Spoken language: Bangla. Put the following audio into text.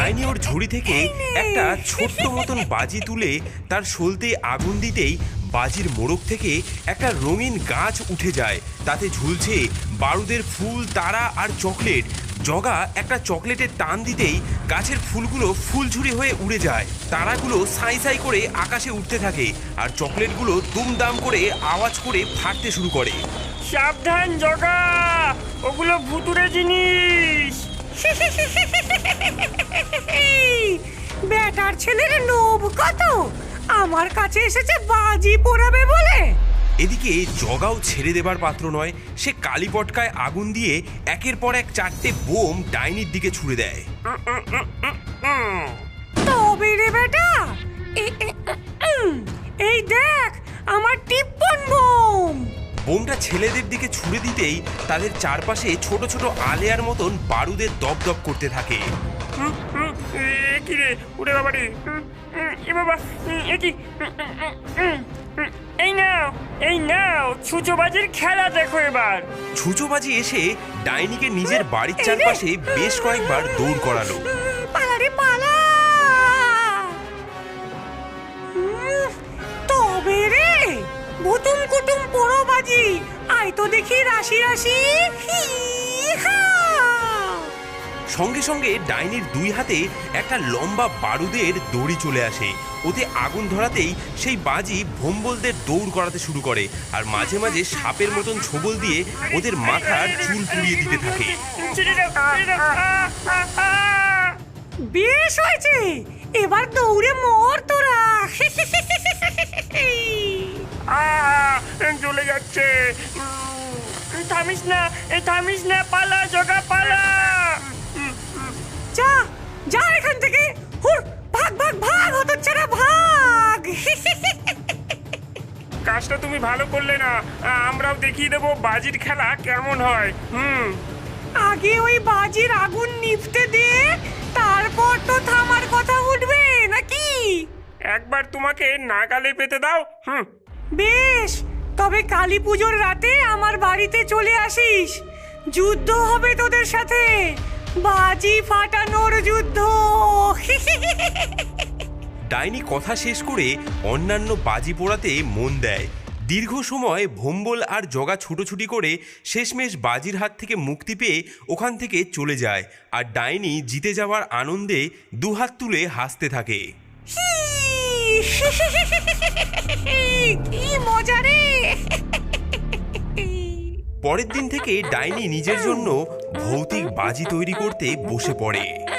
ডাইনি ওর ঝুড়ি থেকে একটা ছোট্ট মতন বাজি তুলে তার সলতে আগুন দিতেই বাজির মোড়ক থেকে একটা রঙিন গাছ উঠে যায়। তাতে ঝুলছে বারুদের ফুল, তারা আর চকলেট। জগা একটা চকলেটের টান দিতেই গাছের ফুলগুলো ফুলঝুরি হয়ে উড়ে যায়। তারাগুলো সাই সাই করে আকাশে উঠতে থাকে আর চকলেটগুলো দুমদাম করে আওয়াজ করে ফাটতে শুরু করে। সাবধান জগা, ওগুলো ভুতুরে জিনিস। বেটার ছেলের লোভ কত, আমার কাছে এসেছে বাজি পোড়াবে বলে। এদিকে জগাও ছেড়ে দেবার পাত্র নয়। সে কালী পটকায় আগুন দিয়ে একের পর এক 4টে বোম ডাইনির দিকে ছুড়ে দেয়। তবে রে বেটা, এই দেখ আমার টিপ্পন বোম। বোমটা ছেলেদের দিকে ছুড়ে দিতেই তাদের চারপাশে ছোট ছোট আলেয়ার মতন বারুদের দপদপ করতে থাকে। কি রে, উড়ে বাবা রে, এ বাবা, এ কি? এই নাও ছুঁচোবাজির খেলা দেখো এবার। ছুঁচোবাজি এসে ডাইনিকে নিজের বাড়ির চারপাশে বেশ কয়েকবার দৌড় করালো। পালা রে পালা। তবে রে ভুতুম কুটুম পোড়ো বাজি, আয় তো দেখি রাশি রাশি। সঙ্গে সঙ্গে ডাইনির দুই হাতে একটা লম্বা বারুদের দড়ি চলে আসে। ওতে আগুন ধরাতেই সেই বাজি ভোম্বলদের দৌড় করাতে শুরু করে আর মাঝে মাঝে সাপের মতন ছোবল দিয়ে ওদের মাথার চুল পুড়িয়ে দিতে থাকে। বেশ হয়েছে, এবার দৌড়ে মর তোরা। চলে যাচ্ছে, থামিস না, পালা জগা পালা। যা যা এখান থেকে, হুর, ভাগ ভাগ ভাগ, হতচ্ছাড়া ভাগ। কাজটা তুমি ভালো করলে না, আমরাও দেখিয়ে দেবো বাজির খেলা কেমন হয়। আগে ওই বাজির আগুন নিভতে দে, তারপর তো থামার কথা উঠবে নাকি? একবার তোমাকে নাগালে পেতে দাও। বেশ, তবে কালী পুজোর রাতে আমার বাড়িতে চলে আসিস, যুদ্ধ হবে তোদের সাথে, বাজি ফাটানোর যুদ্ধ। ডাইনি কথা শেষ করে অন্যান্য বাজি পোড়াতে মন দেয়। দীর্ঘ সময় ভোম্বল আর জগা ছুটোছুটি করে শেষমেশ বাজির হাত থেকে মুক্তি পেয়ে ওখান থেকে চলে যায় আর ডাইনি জিতে যাওয়ার আনন্দে দুহাত তুলে হাসতে থাকে। কি মজা রে। পরের দিন থেকে ডাইনি নিজের জন্য ভৌতিক বাজি তৈরি করতে বসে পড়ে।